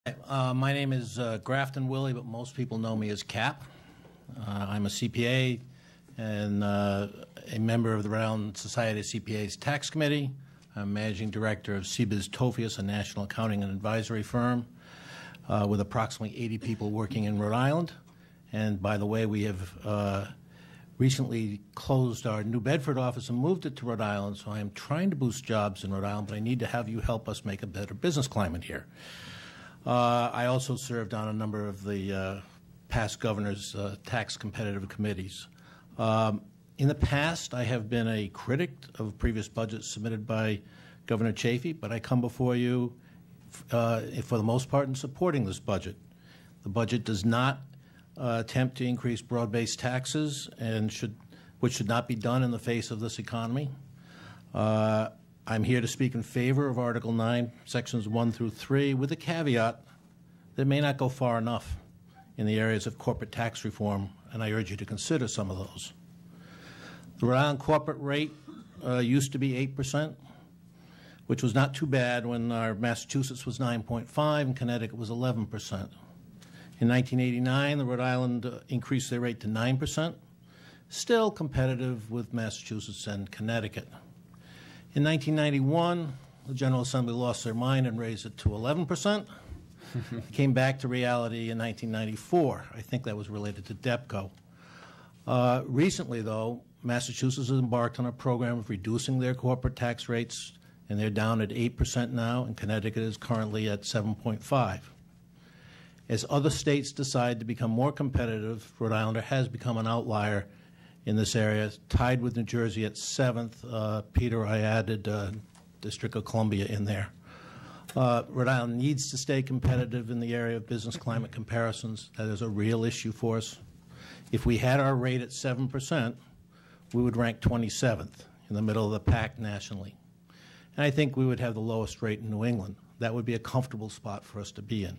My name is Grafton Willie, but most people know me as Cap. I'm a CPA and a member of the Rhode Island Society of CPAs Tax Committee. I'm managing director of CBIZ Tophius, a national accounting and advisory firm with approximately 80 people working in Rhode Island. And by the way, we have recently closed our New Bedford office and moved it to Rhode Island, so I am trying to boost jobs in Rhode Island, but I need to have you help us make a better business climate here. I also served on a number of the past governor's tax competitive committees. In the past, I have been a critic of previous budgets submitted by Governor Chafee, but I come before you for the most part in supporting this budget. The budget does not attempt to increase broad-based taxes, and which should not be done in the face of this economy. I'm here to speak in favor of Article 9, Sections 1 through 3, with a caveat that it may not go far enough in the areas of corporate tax reform, and I urge you to consider some of those. The Rhode Island corporate rate used to be 8%, which was not too bad when our Massachusetts was 9.5 and Connecticut was 11%. In 1989, the Rhode Island increased their rate to 9%, still competitive with Massachusetts and Connecticut. In 1991, the General Assembly lost their mind and raised it to 11%. It came back to reality in 1994. I think that was related to DEPCO. Recently, though, Massachusetts has embarked on a program of reducing their corporate tax rates, and they're down at 8% now, and Connecticut is currently at 7.5%. As other states decide to become more competitive, Rhode Island has become an outlier in this area, tied with New Jersey at 7th. Peter, I added District of Columbia in there. Rhode Island needs to stay competitive in the area of business climate comparisons. That is a real issue for us. If we had our rate at 7%, we would rank 27th in the middle of the pack nationally. And I think we would have the lowest rate in New England. That would be a comfortable spot for us to be in.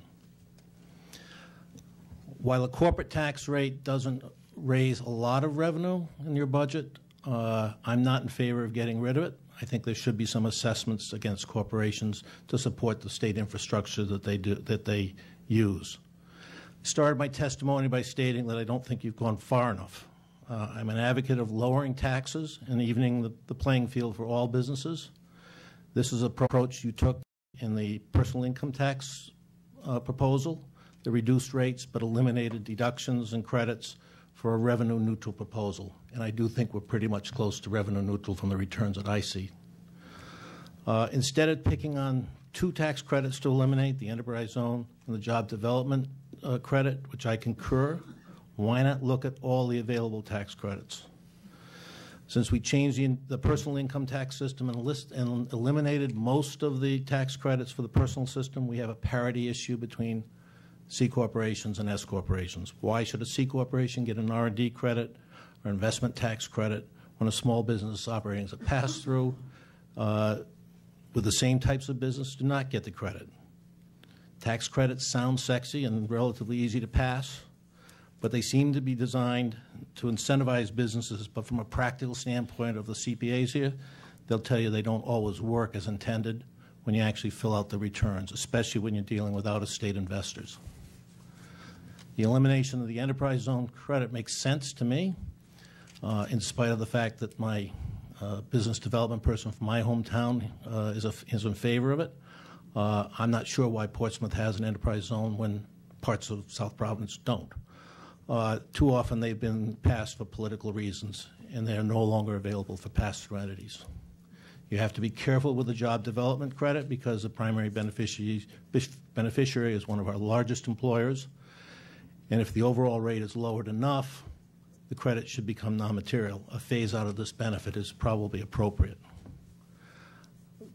While the corporate tax rate doesn't raise a lot of revenue in your budget, I'm not in favor of getting rid of it. I think there should be some assessments against corporations to support the state infrastructure that they use. I started my testimony by stating that I don't think you've gone far enough. I'm an advocate of lowering taxes and evening the playing field for all businesses. This is an approach you took in the personal income tax proposal, the reduced rates but eliminated deductions and credits for a revenue-neutral proposal. And I do think we're pretty much close to revenue-neutral from the returns that I see. Instead of picking on two tax credits to eliminate, the enterprise zone and the job development credit, which I concur, why not look at all the available tax credits? Since we changed the personal income tax system and eliminated most of the tax credits for the personal system, we have a parity issue between C corporations and S corporations. Why should a C corporation get an R&D credit or investment tax credit when a small business operating as a pass-through with the same types of business do not get the credit? Tax credits sound sexy and relatively easy to pass, but they seem to be designed to incentivize businesses, but from a practical standpoint of the CPAs here, they'll tell you they don't always work as intended when you actually fill out the returns, especially when you're dealing with out-of-state investors. The elimination of the enterprise zone credit makes sense to me, in spite of the fact that my business development person from my hometown is in favor of it. I'm not sure why Portsmouth has an enterprise zone when parts of South Providence don't. Too often they've been passed for political reasons, and they're no longer available for pass-through entities. You have to be careful with the job development credit because the primary beneficiary is one of our largest employers. And if the overall rate is lowered enough, the credit should become non-material. A phase out of this benefit is probably appropriate.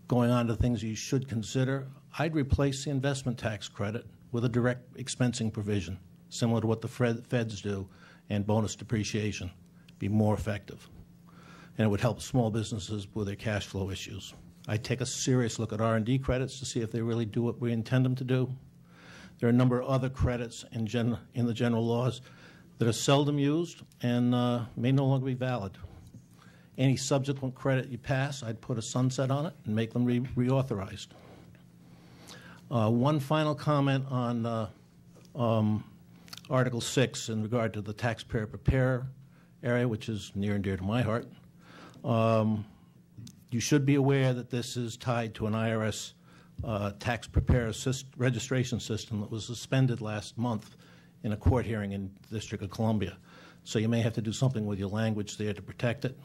Going on to things you should consider, I'd replace the investment tax credit with a direct expensing provision, similar to what the feds do, and bonus depreciation. Be more effective. And it would help small businesses with their cash flow issues. I take a serious look at R&D credits to see if they really do what we intend them to do. There are a number of other credits in the general laws that are seldom used and may no longer be valid. Any subsequent credit you pass, I'd put a sunset on it and make them reauthorized. One final comment on Article 6 in regard to the taxpayer preparer area, which is near and dear to my heart. You should be aware that this is tied to an IRS tax preparer registration system that was suspended last month in a court hearing in the District of Columbia. So you may have to do something with your language there to protect it.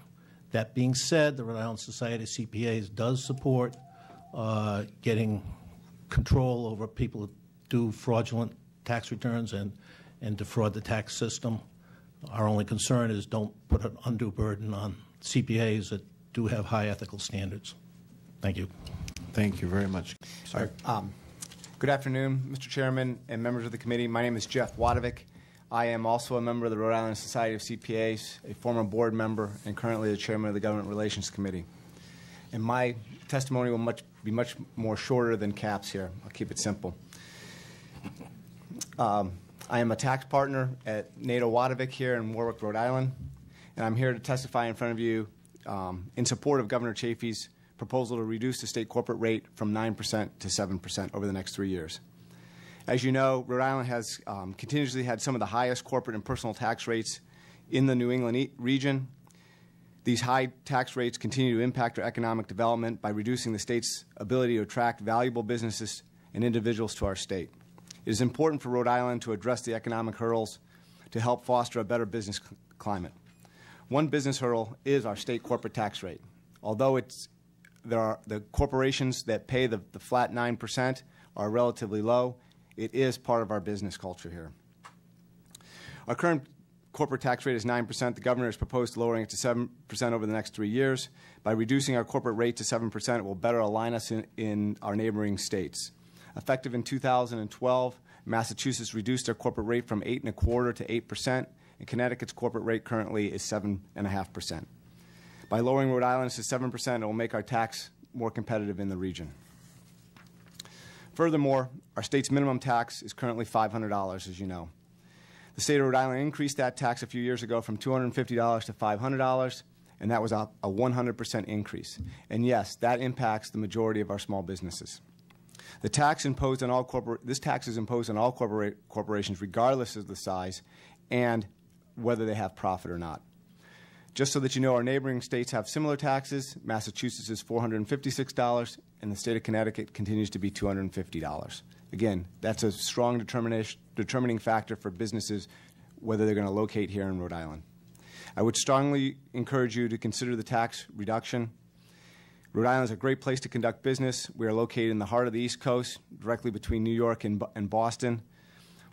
That being said, the Rhode Island Society of CPAs does support getting control over people who do fraudulent tax returns and defraud the tax system. Our only concern is don't put an undue burden on CPAs that do have high ethical standards. Thank you. Thank you very much. Sorry. Good afternoon, Mr. Chairman and members of the committee. My name is Jeff Wadovick. I am also a member of the Rhode Island Society of CPAs, a former board member, and currently the chairman of the Government Relations Committee. And my testimony will be much more shorter than Cap's here. I'll keep it simple. I am a tax partner at Nato Wadovick here in Warwick, Rhode Island, and I'm here to testify in front of you in support of Governor Chafee's proposal to reduce the state corporate rate from 9% to 7% over the next 3 years. As you know, Rhode Island has continuously had some of the highest corporate and personal tax rates in the New England region. These high tax rates continue to impact our economic development by reducing the state's ability to attract valuable businesses and individuals to our state. It is important for Rhode Island to address the economic hurdles to help foster a better business climate. One business hurdle is our state corporate tax rate. Although the corporations that pay the flat 9% are relatively low, it is part of our business culture here. Our current corporate tax rate is 9%. The governor has proposed lowering it to 7% over the next 3 years. By reducing our corporate rate to 7%, it will better align us in our neighboring states. Effective in 2012, Massachusetts reduced their corporate rate from 8.25% to 8%, and Connecticut's corporate rate currently is 7.5%. By lowering Rhode Island's to 7%, it will make our tax more competitive in the region. Furthermore, our state's minimum tax is currently $500, as you know. The state of Rhode Island increased that tax a few years ago from $250 to $500, and that was a 100% increase. And yes, that impacts the majority of our small businesses. This tax is imposed on all corporations regardless of the size and whether they have profit or not. Just so that you know, our neighboring states have similar taxes. Massachusetts is $456, and the state of Connecticut continues to be $250. Again, that's a strong determining factor for businesses whether they're going to locate here in Rhode Island. I would strongly encourage you to consider the tax reduction. Rhode Island is a great place to conduct business. We are located in the heart of the East Coast, directly between New York and Boston.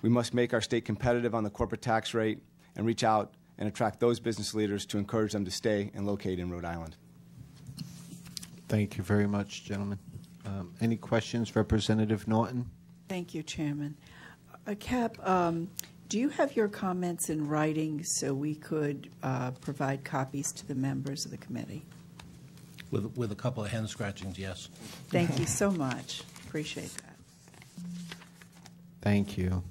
We must make our state competitive on the corporate tax rate and reach out and attract those business leaders to encourage them to stay and locate in Rhode Island. Thank you very much, gentlemen. Any questions? Representative Norton? Thank you, Chairman. Cap, do you have your comments in writing so we could provide copies to the members of the committee? With a couple of hand scratchings, yes. Thank you so much. Appreciate that. Thank you.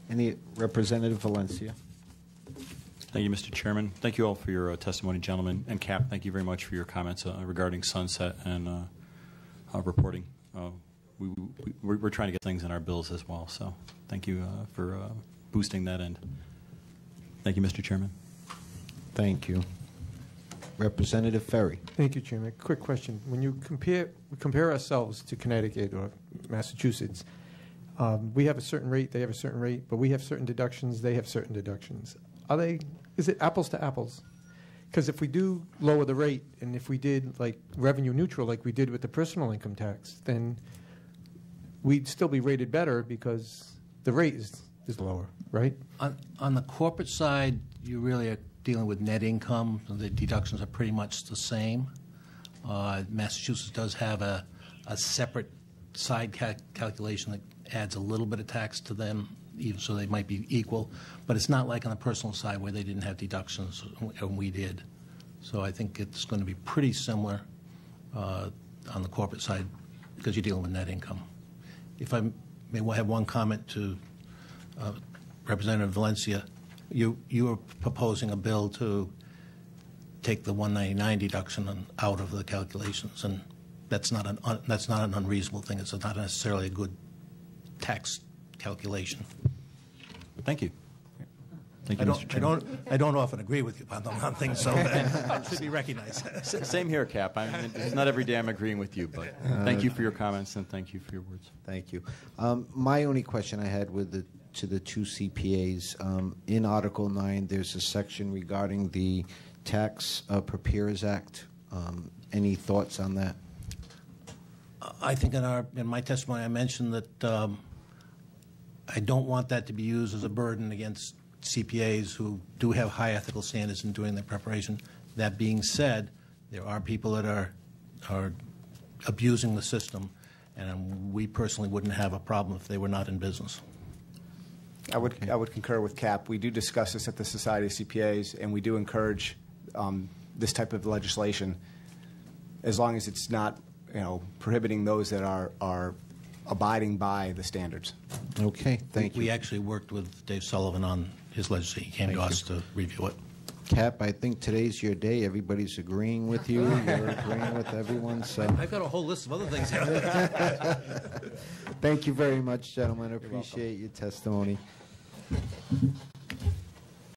Any Representative Valencia? Thank you, Mr. Chairman. Thank you all for your testimony, gentlemen. And Cap, thank you very much for your comments regarding sunset and reporting. We're trying to get things in our bills as well, so thank you for boosting that end. Thank you, Mr. Chairman. Thank you. Representative Ferry. Thank you, Chairman. Quick question. When you compare ourselves to Connecticut or Massachusetts, we have a certain rate, they have a certain rate, but we have certain deductions, they have certain deductions. Is it apples to apples? Because if we do lower the rate, and if we did like revenue neutral like we did with the personal income tax, then we'd still be rated better because the rate is lower, right? On the corporate side, you really are dealing with net income. The deductions are pretty much the same. Massachusetts does have a separate side calculation that adds a little bit of tax to them, even so they might be equal. But it's not like on the personal side where they didn't have deductions and we did. So I think it's going to be pretty similar on the corporate side because you're dealing with net income. If I may have one comment to Representative Valencia, you are proposing a bill to take the 199 deduction out of the calculations, and that's not an unreasonable thing. It's not necessarily a good tax calculation. Thank you. Thank you, Mr. Chairman. I don't often agree with you on things, so that should be recognized. Same here, Cap. It's not every day I'm agreeing with you, but thank you for your comments and thank you for your words. Thank you. My only question I had to the two CPAs, in Article 9, there's a section regarding the Tax Preparers Act. Any thoughts on that? I think in my testimony I mentioned that I don't want that to be used as a burden against CPAs who do have high ethical standards in doing their preparation. That being said, there are people that are abusing the system, and we personally wouldn't have a problem if they were not in business. I would concur with Cap. We do discuss this at the Society of CPAs, and we do encourage this type of legislation, as long as it's not, prohibiting those that are abiding by the standards. Okay, thank you. We actually worked with Dave Sullivan on his legislation. He came to us to review it. Cap, I think today's your day. Everybody's agreeing with you. You're agreeing with everyone. So I've got a whole list of other things. thank you very much, gentlemen. I appreciate your testimony.